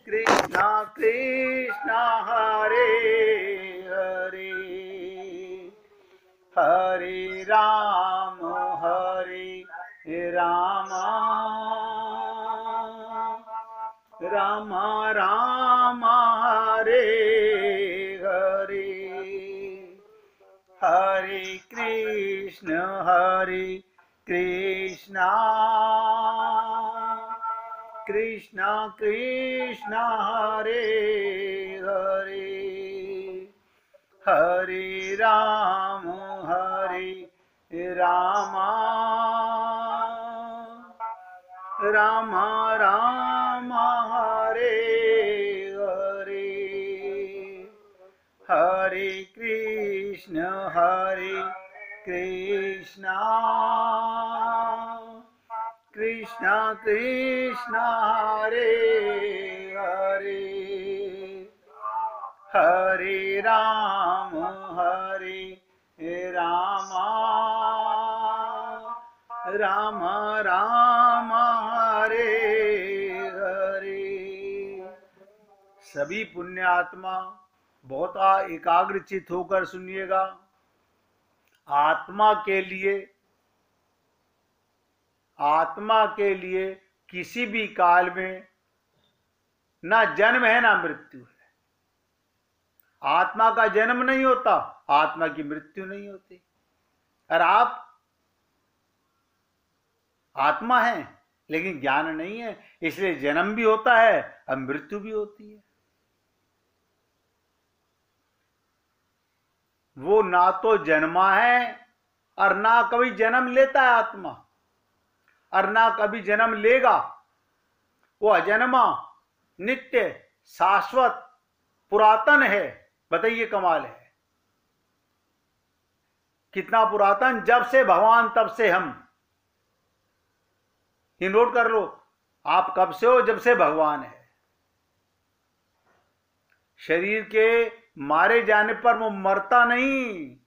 कृष्ण कृष्ण हरे हरे, हरे राम राम राम हरे हरे, हरे कृष्ण कृष्ण कृष्ण हरे हरे, हरे राम राम राम हरे हरे, हरे कृष्ण कृष्ण कृष्ण हरे हरे, हरे राम राम राम हरे हरे। सभी पुण्य आत्मा बहुत एकाग्रचित होकर सुनिएगा। आत्मा के लिए किसी भी काल में ना जन्म है ना मृत्यु है। आत्मा का जन्म नहीं होता, आत्मा की मृत्यु नहीं होती। और आप आत्मा हैं लेकिन ज्ञान नहीं है, इसलिए जन्म भी होता है और मृत्यु भी होती है। वो ना तो जन्मा है और ना कभी जन्म लेता है आत्मा, और ना कभी जन्म लेगा। वो अजन्मा, नित्य, शाश्वत, पुरातन है। बताइए कमाल है कितना पुरातन। जब से भगवान तब से हम। ये नोट कर लो, आप कब से हो? जब से भगवान है। शरीर के मारे जाने पर वो मरता नहीं,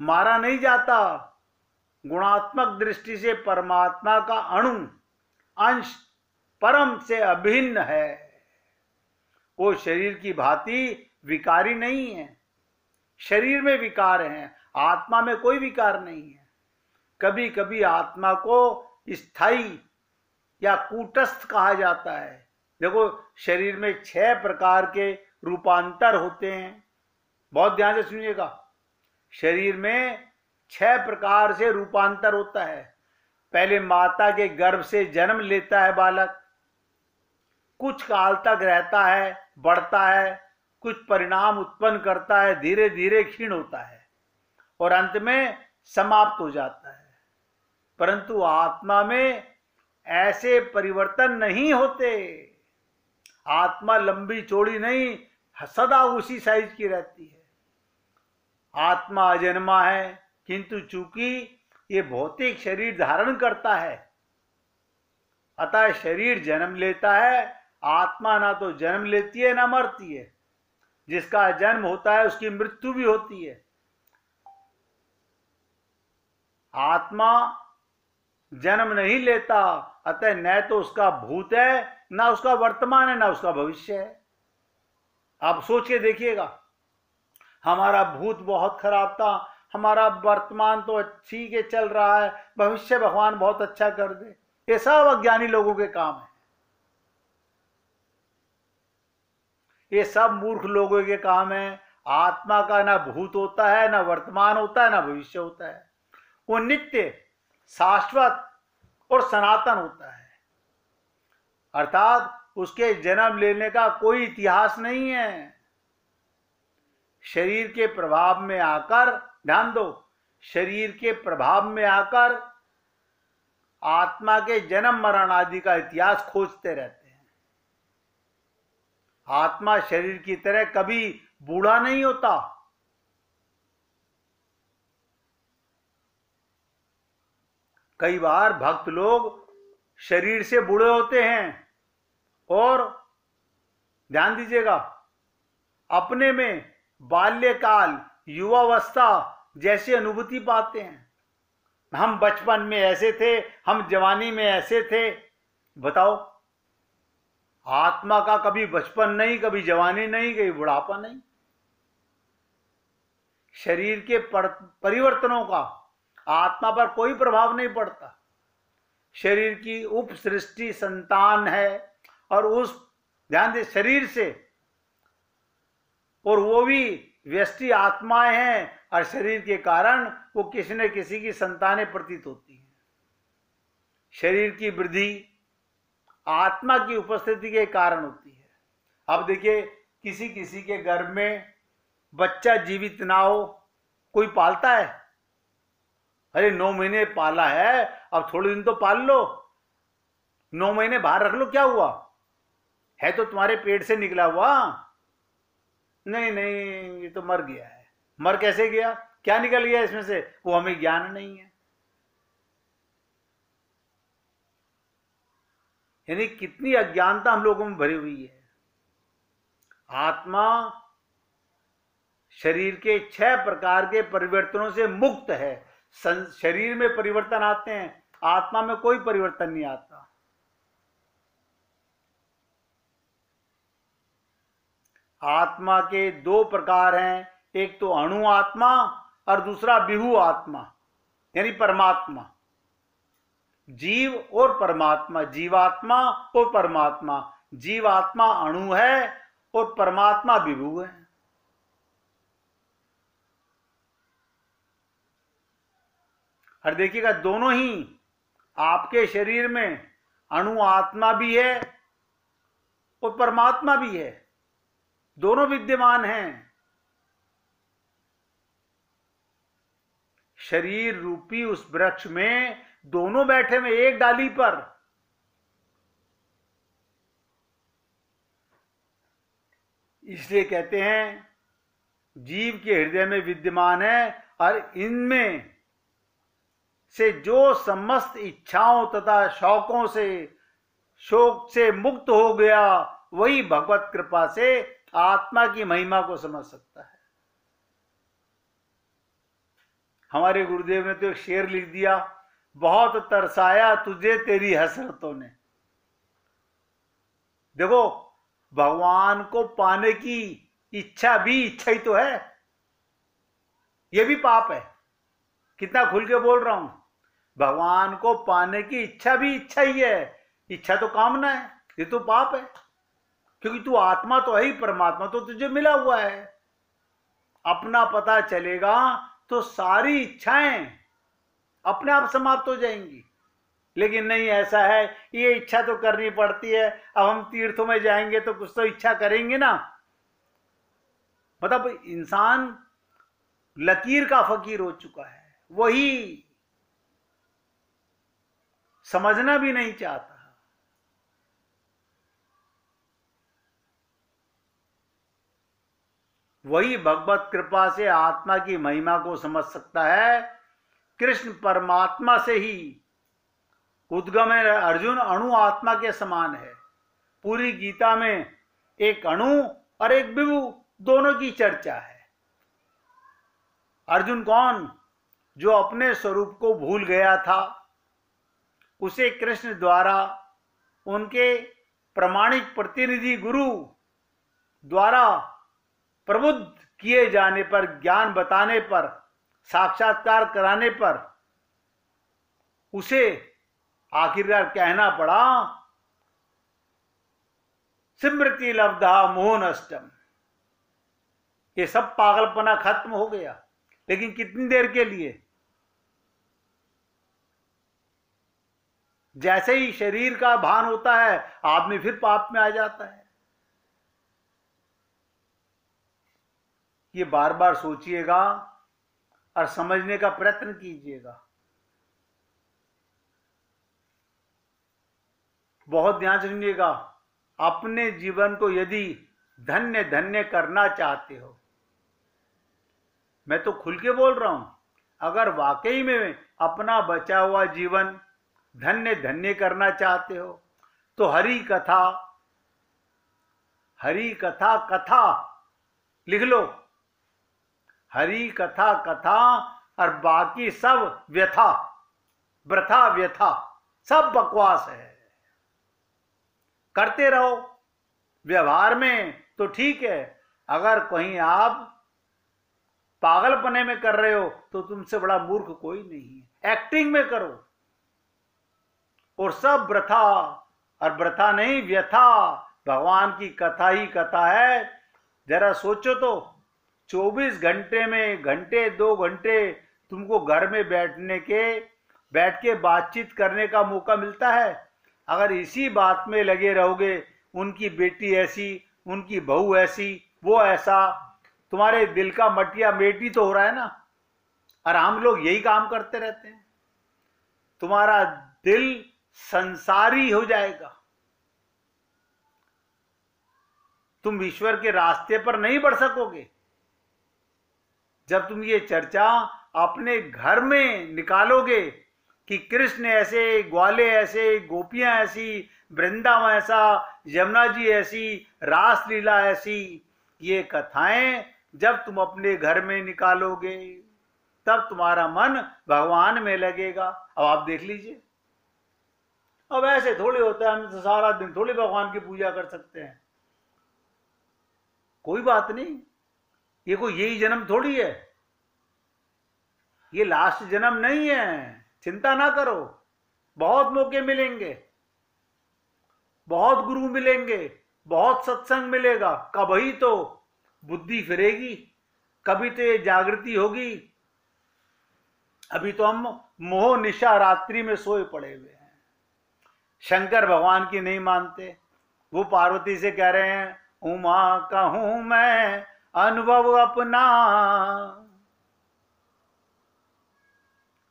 मारा नहीं जाता। गुणात्मक दृष्टि से परमात्मा का अणु अंश परम से अभिन्न है। वो शरीर की भांति विकारी नहीं है। शरीर में विकार हैं, आत्मा में कोई विकार नहीं है। कभी कभी आत्मा को स्थायी या कूटस्थ कहा जाता है। देखो, शरीर में 6 प्रकार के रूपांतर होते हैं। बहुत ध्यान से सुनिएगा। शरीर में 6 प्रकार से रूपांतर होता है। पहले माता के गर्भ से जन्म लेता है बालक, कुछ काल तक रहता है, बढ़ता है, कुछ परिणाम उत्पन्न करता है, धीरे धीरे क्षीण होता है और अंत में समाप्त हो जाता है। परंतु आत्मा में ऐसे परिवर्तन नहीं होते। आत्मा लंबी चौड़ी नहीं, सदा उसी साइज की रहती है। आत्मा अजन्मा है, किंतु चूंकि ये भौतिक शरीर धारण करता है, अतः शरीर जन्म लेता है। आत्मा ना तो जन्म लेती है ना मरती है। जिसका जन्म होता है उसकी मृत्यु भी होती है। आत्मा जन्म नहीं लेता, अतः न तो उसका भूत है, ना उसका वर्तमान है, ना उसका भविष्य है। आप सोच के देखिएगा, हमारा भूत बहुत खराब था, हमारा वर्तमान तो ठीक है चल रहा है, भविष्य भगवान बहुत अच्छा कर दे। ये सब अज्ञानी लोगों के काम है। ये सब मूर्ख लोगों के काम है। आत्मा का ना भूत होता है, ना वर्तमान होता है, ना भविष्य होता है। वो नित्य, शाश्वत और सनातन होता है। अर्थात उसके जन्म लेने का कोई इतिहास नहीं है। शरीर के प्रभाव में आकर, ध्यान दो, शरीर के प्रभाव में आकर आत्मा के जन्म मरण आदि का इतिहास खोजते रहते हैं। आत्मा शरीर की तरह कभी बूढ़ा नहीं होता। कई बार भक्त लोग शरीर से बूढ़े होते हैं और ध्यान दीजिएगा, अपने में बाल्यकाल, युवावस्था जैसी अनुभूति पाते हैं। हम बचपन में ऐसे थे, हम जवानी में ऐसे थे, बताओ, आत्मा का कभी बचपन नहीं, कभी जवानी नहीं, कभी बुढ़ापा नहीं। शरीर के परिवर्तनों का आत्मा पर कोई प्रभाव नहीं पड़ता। शरीर की उपसृष्टि संतान है, और उस, ध्यान दे, शरीर से, और वो भी व्यष्टि आत्माएं हैं, और शरीर के कारण वो किसी न किसी की संतानें प्रतीत होती हैं। शरीर की वृद्धि आत्मा की उपस्थिति के कारण होती है। अब देखिए, किसी किसी के घर में बच्चा जीवित ना हो, कोई पालता है? अरे 9 महीने पाला है, अब थोड़े दिन तो पाल लो, 9 महीने बाहर रख लो, क्या हुआ है? तो तुम्हारे पेट से निकला हुआ। नहीं नहीं, ये तो मर गया है। मर कैसे गया? क्या निकल गया इसमें से? वो हमें ज्ञान नहीं है। यानी कितनी अज्ञानता हम लोगों में भरी हुई है। आत्मा शरीर के 6 प्रकार के परिवर्तनों से मुक्त है। शरीर में परिवर्तन आते हैं, आत्मा में कोई परिवर्तन नहीं आता। आत्मा के 2 प्रकार हैं, एक तो अणु आत्मा और दूसरा विभु आत्मा, यानी परमात्मा। जीव और परमात्मा, जीवात्मा और परमात्मा। जीवात्मा अणु है और परमात्मा विभु है। और देखिएगा, दोनों ही आपके शरीर में अणु आत्मा भी है और परमात्मा भी है, दोनों विद्यमान हैं। शरीर रूपी उस वृक्ष में दोनों बैठे में एक डाली पर। इसलिए कहते हैं जीव के हृदय में विद्यमान है, और इनमें से जो समस्त इच्छाओं तथा शौकों से, शोक से मुक्त हो गया, वही भगवत कृपा से आत्मा की महिमा को समझ सकता है। हमारे गुरुदेव ने तो एक शेर लिख दिया, बहुत तरसाया तुझे तेरी हसरतों ने। देखो, भगवान को पाने की इच्छा भी इच्छा ही तो है, यह भी पाप है। कितना खुल के बोल रहा हूं, भगवान को पाने की इच्छा भी इच्छा ही है। इच्छा तो कामना है, ये तो पाप है, क्योंकि तू आत्मा तो है ही, परमात्मा तो तुझे मिला हुआ है। अपना पता चलेगा तो सारी इच्छाएं अपने आप समाप्त हो जाएंगी। लेकिन नहीं, ऐसा है, ये इच्छा तो करनी पड़ती है। अब हम तीर्थों में जाएंगे तो कुछ तो इच्छा करेंगे ना। मतलब इंसान लकीर का फकीर हो चुका है, वही समझना भी नहीं चाहता। वही भगवत कृपा से आत्मा की महिमा को समझ सकता है। कृष्ण परमात्मा से ही उद्गम है। अर्जुन अणु आत्मा के समान है। पूरी गीता में एक अणु और एक विभु दोनों की चर्चा है। अर्जुन कौन? जो अपने स्वरूप को भूल गया था, उसे कृष्ण द्वारा, उनके प्रमाणिक प्रतिनिधि गुरु द्वारा प्रबुद्ध किए जाने पर, ज्ञान बताने पर, साक्षात्कार कराने पर उसे आखिरकार कहना पड़ा, स्मृति लब्धा मोहन अष्टम। ये सब पागलपना खत्म हो गया, लेकिन कितनी देर के लिए? जैसे ही शरीर का भान होता है, आदमी फिर पाप में आ जाता है। ये बार बार सोचिएगा और समझने का प्रयत्न कीजिएगा। बहुत ध्यान सुनिएगा। अपने जीवन को यदि धन्य धन्य करना चाहते हो, मैं तो खुल के बोल रहा हूं, अगर वाकई में अपना बचा हुआ जीवन धन्य धन्य करना चाहते हो, तो हरि कथा कथा लिख लो। हरि कथा कथा और बाकी सब व्यथा, वृथा व्यथा, सब बकवास है। करते रहो। व्यवहार में तो ठीक है, अगर कहीं आप पागलपने में कर रहे हो तो तुमसे बड़ा मूर्ख कोई नहीं है। एक्टिंग में करो और सब वृथा, और वृथा नहीं व्यथा। भगवान की कथा ही कथा है। जरा सोचो तो, 24 घंटे में घंटे 2 घंटे तुमको घर में बैठ के बातचीत करने का मौका मिलता है। अगर इसी बात में लगे रहोगे, उनकी बेटी ऐसी, उनकी बहू ऐसी, वो ऐसा, तुम्हारे दिल का मटिया मेटी तो हो रहा है ना। और हम लोग यही काम करते रहते हैं। तुम्हारा दिल संसारी हो जाएगा, तुम ईश्वर के रास्ते पर नहीं बढ़ सकोगे। जब तुम ये चर्चा अपने घर में निकालोगे कि कृष्ण ऐसे, ग्वाले ऐसे, गोपियां ऐसी, वृंदावन ऐसा, यमुना जी ऐसी, रासलीला ऐसी, ये कथाएं जब तुम अपने घर में निकालोगे तब तुम्हारा मन भगवान में लगेगा। अब आप देख लीजिए, अब ऐसे थोड़े होता है, हम तो सारा दिन थोड़ी भगवान की पूजा कर सकते हैं। कोई बात नहीं, ये कोई यही जन्म थोड़ी है, ये लास्ट जन्म नहीं है। चिंता ना करो, बहुत मौके मिलेंगे, बहुत गुरु मिलेंगे, बहुत सत्संग मिलेगा। कभी तो बुद्धि फिरेगी, कभी तो ये जागृति होगी। अभी तो हम मोह निशा रात्रि में सोए पड़े हुए हैं। शंकर भगवान की नहीं मानते, वो पार्वती से कह रहे हैं, उमा कहूं मैं अनुभव अपना,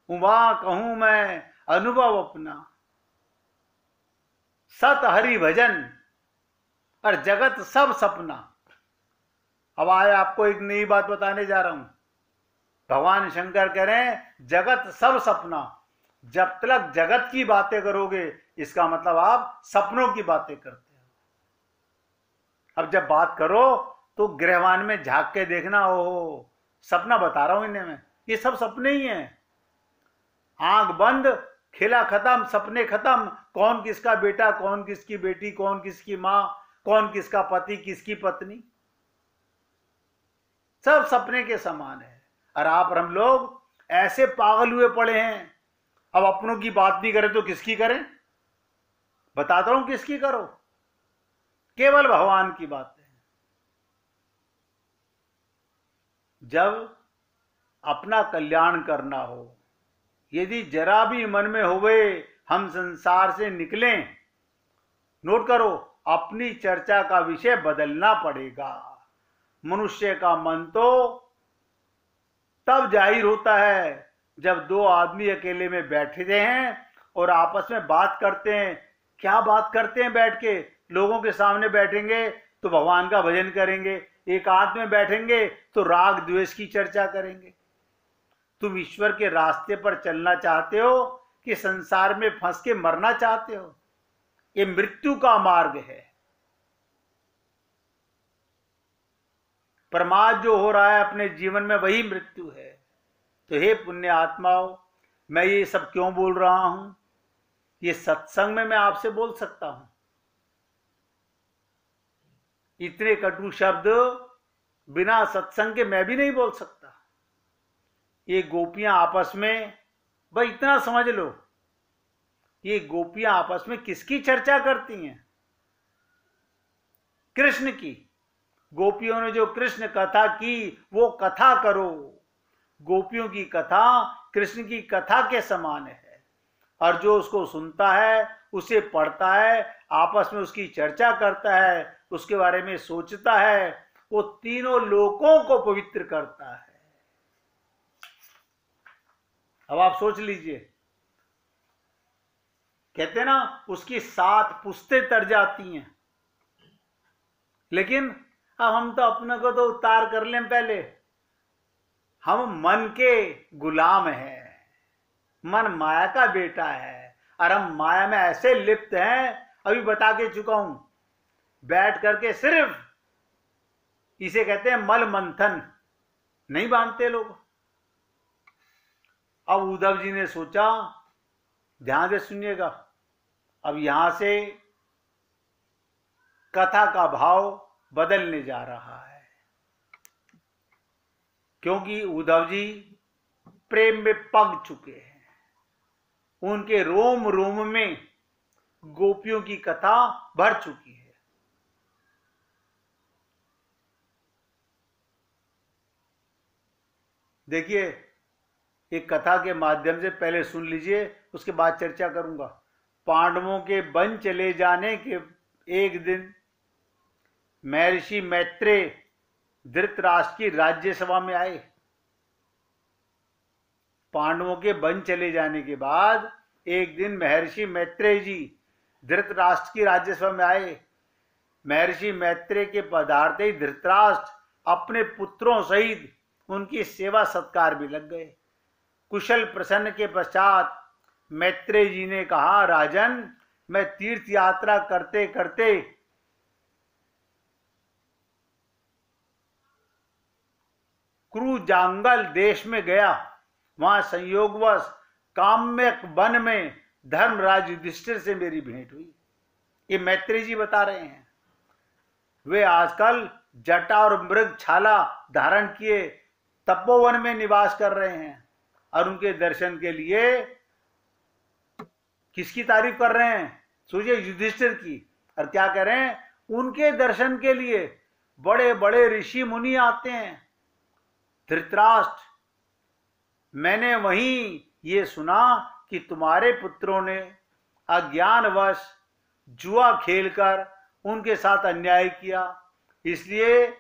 उमा कहूं मैं अनुभव अपना, सत हरि भजन और जगत सब सपना। अब आए आपको एक नई बात बताने जा रहा हूं। भगवान शंकर कह रहे हैं जगत सब सपना। जब तक जगत की बातें करोगे, इसका मतलब आप सपनों की बातें करते हो। अब जब बात करो तो गृहवान में झांक के देखना, ओहो सपना बता रहा हूं इन्हें मैं, ये सब सपने ही हैं। आंख बंद, खेला खत्म, सपने खत्म। कौन किसका बेटा, कौन किसकी बेटी, कौन किसकी मां, कौन किसका पति, किसकी पत्नी, सब सपने के समान है। और आप और हम लोग ऐसे पागल हुए पड़े हैं, अब अपनों की बात नहीं करें तो किसकी करें? बताता हूं किसकी करो, केवल भगवान की बातें। जब अपना कल्याण करना हो, यदि जरा भी मन में होवे हम संसार से निकलें, नोट करो, अपनी चर्चा का विषय बदलना पड़ेगा। मनुष्य का मन तो तब जाहिर होता है जब दो आदमी अकेले में बैठे हैं और आपस में बात करते हैं। क्या बात करते हैं बैठ के? लोगों के सामने बैठेंगे तो भगवान का भजन करेंगे, एकांत में बैठेंगे तो राग द्वेष की चर्चा करेंगे। तुम ईश्वर के रास्ते पर चलना चाहते हो कि संसार में फंस के मरना चाहते हो? ये मृत्यु का मार्ग है। प्रमाद जो हो रहा है अपने जीवन में, वही मृत्यु है। तो हे पुण्य आत्माओं, मैं ये सब क्यों बोल रहा हूं? ये सत्संग में मैं आपसे बोल सकता हूं। इतने कटु शब्द बिना सत्संग के मैं भी नहीं बोल सकता। ये गोपियां आपस में, भाई इतना समझ लो, ये गोपियां आपस में किसकी चर्चा करती हैं? कृष्ण की। गोपियों ने जो कृष्ण कथा की, वो कथा करो। गोपियों की कथा कृष्ण की कथा के समान है। और जो उसको सुनता है, उसे पढ़ता है, आपस में उसकी चर्चा करता है, उसके बारे में सोचता है, वो तीनों लोकों को पवित्र करता है। अब आप सोच लीजिए, कहते ना उसकी 7 पुश्तें तर जाती हैं। लेकिन अब हम तो अपने को तो उतार कर लें पहले। हम मन के गुलाम हैं, मन माया का बेटा है, और हम माया में ऐसे लिप्त हैं, अभी बता के चुका हूं। बैठ करके सिर्फ इसे कहते हैं मल मंथन, नहीं बांधते लोग। अब उद्धव जी ने सोचा, ध्यान से सुनिएगा, अब यहां से कथा का भाव बदलने जा रहा है, क्योंकि उद्धव जी प्रेम में पग चुके हैं। उनके रोम रोम में गोपियों की कथा भर चुकी है। देखिए, एक कथा के माध्यम से पहले सुन लीजिए, उसके बाद चर्चा करूंगा। पांडवों के वन चले जाने के एक दिन महर्षि मैत्रेय धृतराष्ट्र की राज्यसभा में आए। पांडवों के वन चले जाने के बाद एक दिन महर्षि मैत्रेय जी धृतराष्ट्र की राज्यसभा में आए। महर्षि मैत्रेय के पधारते ही धृतराष्ट्र अपने पुत्रों सहित उनकी सेवा सत्कार भी लग गए। कुशल प्रसन्न के पश्चात मैत्रेय जी ने कहा, राजन, मैं तीर्थ यात्रा करते करते क्रुजांगल देश में गया। वहां संयोगवश काम्यक वन में धर्मराज युधिष्ठिर से मेरी भेंट हुई। ये मैत्रेय जी बता रहे हैं। वे आजकल जटा और मृग छाला धारण किए तपोवन में निवास कर रहे हैं और उनके दर्शन के लिए किसकी तारीफ कर रहे हैं? सोचिए, युधिष्ठिर की। और क्या कह रहे हैं? उनके दर्शन के लिए बड़े बड़े ऋषि मुनि आते हैं। धृतराष्ट्र, मैंने वहीं ये सुना कि तुम्हारे पुत्रों ने अज्ञानवश जुआ खेलकर उनके साथ अन्याय किया, इसलिए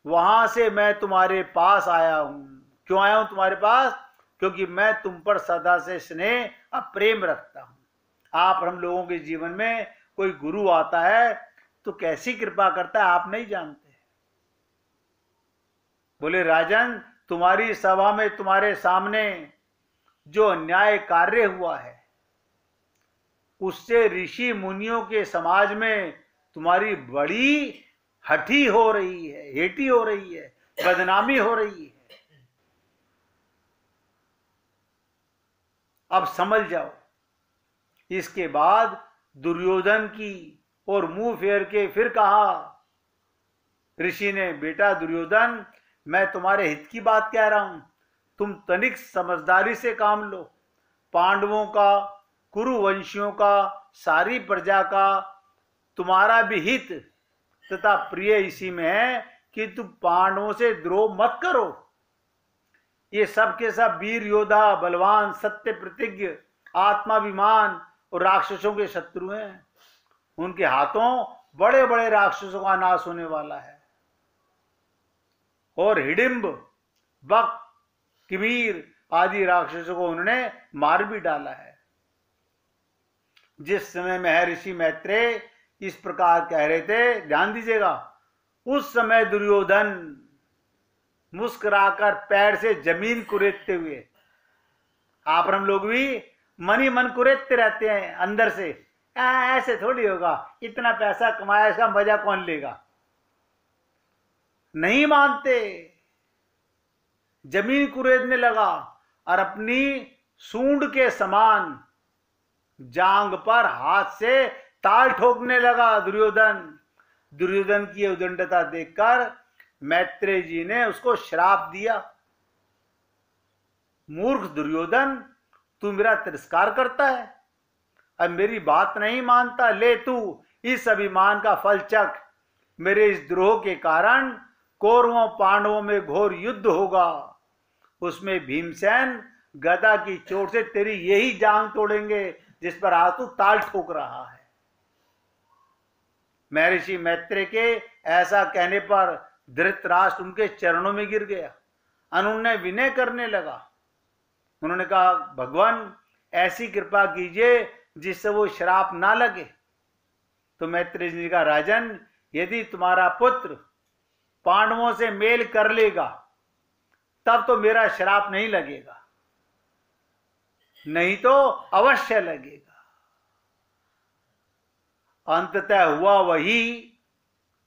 वहां से मैं तुम्हारे पास आया हूं। क्यों आया हूं तुम्हारे पास? क्योंकि मैं तुम पर सदा से स्नेह और प्रेम रखता हूं। आप हम लोगों के जीवन में कोई गुरु आता है तो कैसी कृपा करता है आप नहीं जानते। बोले, राजन, तुम्हारी सभा में तुम्हारे सामने जो अन्याय कार्य हुआ है उससे ऋषि मुनियों के समाज में तुम्हारी बड़ी हठी हो रही है, हेटी हो रही है, बदनामी हो रही है। अब समझ जाओ। इसके बाद दुर्योधन की और मुंह फेर के फिर कहा ऋषि ने, बेटा दुर्योधन, मैं तुम्हारे हित की बात कह रहा हूं, तुम तनिक समझदारी से काम लो। पांडवों का, कुरुवंशियों का, सारी प्रजा का, तुम्हारा भी हित तथा प्रिय इसी में है कि तुम पांडवों से द्रोह मत करो। ये सब के सब वीर योद्धा, बलवान, सत्य प्रतिज्ञ, आत्माभिमान और राक्षसों के शत्रु हैं। उनके हाथों बड़े बड़े राक्षसों का नाश होने वाला है। और हिडिंब, बक, किमीर आदि राक्षसों को उन्होंने मार भी डाला है। जिस समय महर्षि मैत्रेय इस प्रकार कह रहे थे, ध्यान दीजिएगा, उस समय दुर्योधन मुस्कुराकर पैर से जमीन कुरेदते हुए, आप हम लोग भी मन ही मन कुरेदते रहते हैं अंदर से, ऐसे थोड़ी होगा, इतना पैसा कमाया, इसका मजा कौन लेगा। नहीं मानते, जमीन कुरेदने लगा और अपनी सूंड के समान जांग पर हाथ से ताल ठोकने लगा दुर्योधन। दुर्योधन की उदंडता देखकर मैत्रेय जी ने उसको श्राप दिया, मूर्ख दुर्योधन, तू मेरा तिरस्कार करता है, अब मेरी बात नहीं मानता। ले तू इस अभिमान का फल चख। मेरे इस द्रोह के कारण कौरवों पांडवों में घोर युद्ध होगा, उसमें भीमसेन गदा की चोट से तेरी यही जांग तोड़ेंगे जिस पर आज तू ताल ठोक रहा है। महर्षि मैत्रेय के ऐसा कहने पर धृतराष्ट्र उनके चरणों में गिर गया, उन्होंने विनय करने लगा। उन्होंने कहा, भगवान, ऐसी कृपा कीजिए जिससे वो श्राप ना लगे। तो मैत्रेय जी ने कहा, राजन, यदि तुम्हारा पुत्र पांडवों से मेल कर लेगा तब तो मेरा श्राप नहीं लगेगा, नहीं तो अवश्य लगेगा। अंततः हुआ वही।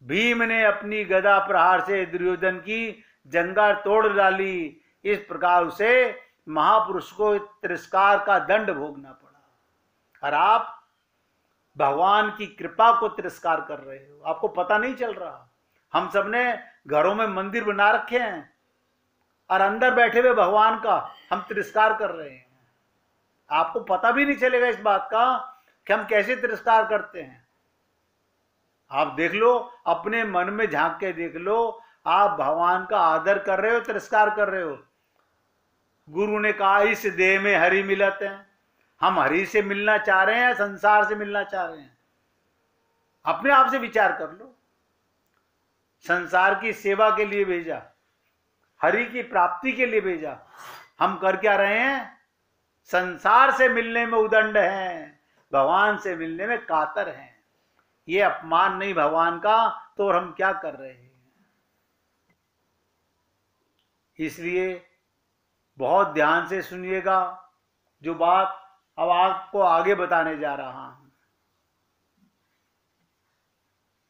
भीम ने अपनी गदा प्रहार से दुर्योधन की जंगा तोड़ डाली। इस प्रकार उसे महापुरुष को तिरस्कार का दंड भोगना पड़ा। और आप भगवान की कृपा को तिरस्कार कर रहे हो, आपको पता नहीं चल रहा। हम सब ने घरों में मंदिर बना रखे हैं और अंदर बैठे हुए भगवान का हम तिरस्कार कर रहे हैं। आपको पता भी नहीं चलेगा इस बात का कि हम कैसे तिरस्कार करते हैं। आप देख लो, अपने मन में झांक के देख लो, आप भगवान का आदर कर रहे हो, तिरस्कार कर रहे हो। गुरु ने कहा इस देह में हरि मिलत है, हम हरि से मिलना चाह रहे हैं, संसार से मिलना चाह रहे हैं? अपने आप से विचार कर लो। संसार की सेवा के लिए भेजा, हरि की प्राप्ति के लिए भेजा, हम कर क्या रहे हैं? संसार से मिलने में उदंड हैं, भगवान से मिलने में कातर हैं। ये अपमान नहीं भगवान का, तो और हम क्या कर रहे हैं? इसलिए बहुत ध्यान से सुनिएगा जो बात अब आपको आगे बताने जा रहा हूं,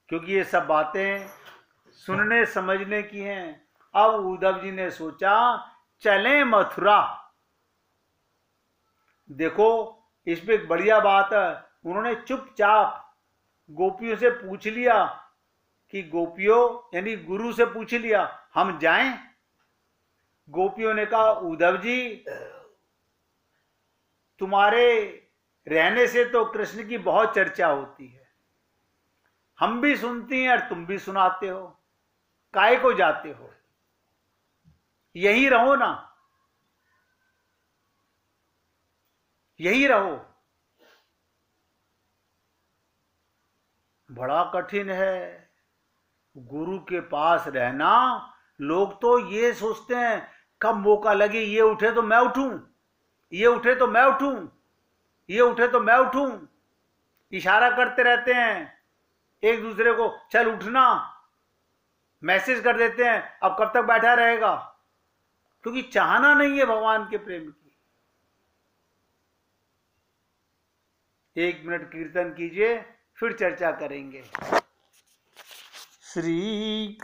क्योंकि ये सब बातें सुनने समझने की हैं। अब उद्धव जी ने सोचा चलें मथुरा। देखो, इसमें एक बढ़िया बात है, उन्होंने चुपचाप गोपियों से पूछ लिया कि गोपियों यानी गुरु से पूछ लिया हम जाएं। गोपियों ने कहा उद्धव जी, तुम्हारे रहने से तो कृष्ण की बहुत चर्चा होती है, हम भी सुनती हैं और तुम भी सुनाते हो, काहे को जाते हो? यहीं रहो ना, यहीं रहो। बड़ा कठिन है गुरु के पास रहना। लोग तो ये सोचते हैं कब मौका लगे, ये उठे तो मैं उठूं, ये उठे तो मैं उठूं, ये उठे तो मैं उठूं। इशारा करते रहते हैं एक दूसरे को, चल उठना, मैसेज कर देते हैं, अब कब तक बैठा रहेगा? क्योंकि चाहना नहीं है भगवान के प्रेम की। 1 मिनट कीर्तन कीजिए, फिर चर्चा करेंगे। श्री